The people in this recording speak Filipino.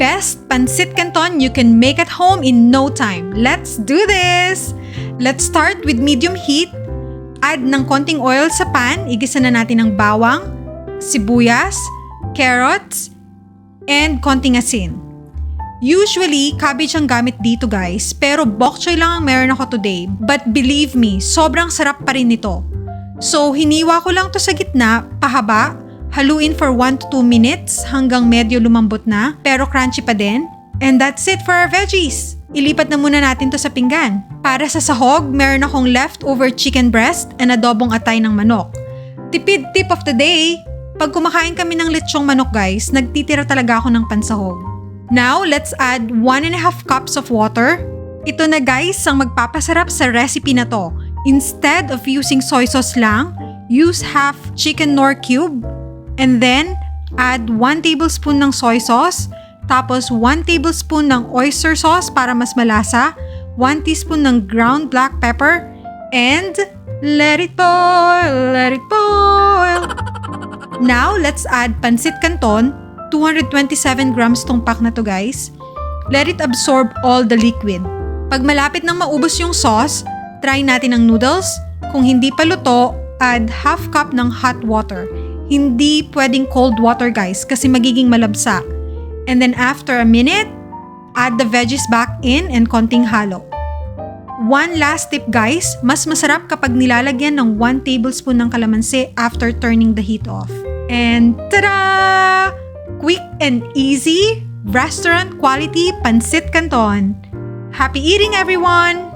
best Pansit Canton you can make at home in no time. Let's do this! Let's start with medium heat. Add ng konting oil sa pan. Igisa na natin ng bawang, sibuyas, carrots, and konting asin. Usually, cabbage ang gamit dito guys, pero bok choy lang ang meron ako today. But believe me, sobrang sarap pa rin nito. So, hiniwa ko lang to sa gitna, pahaba, haluin for 1 to 2 minutes hanggang medyo lumambot na, pero crunchy pa din. And that's it for our veggies. Ilipat na muna natin to sa pinggan. Para sa sahog, meron akong leftover chicken breast and adobong atay ng manok. Tipid tip of the day, pag kumakain kami ng lechong manok guys, nagtitira talaga ako ng pansahog. Now, let's add 1.5 cups of water. Ito na guys ang magpapasarap sa recipe na to. Instead of using soy sauce lang, use half chicken nor cube. And then, add 1 tablespoon ng soy sauce. Tapos 1 tablespoon ng oyster sauce para mas malasa. 1 teaspoon ng ground black pepper. And let it boil, let it boil. Now, let's add Pansit Canton. 227 grams tong pack na to guys. Let it absorb all the liquid. Pag malapit nang maubos yung sauce, try natin ang noodles. Kung hindi pa luto, add half cup ng hot water. Hindi pwedeng cold water guys kasi magiging malabsa. And then after a minute, add the veggies back in and konting halo. One last tip guys, mas masarap kapag nilalagyan ng 1 tablespoon ng kalamansi after turning the heat off. And tada! Quick and easy, restaurant quality Pansit Canton. Happy eating everyone!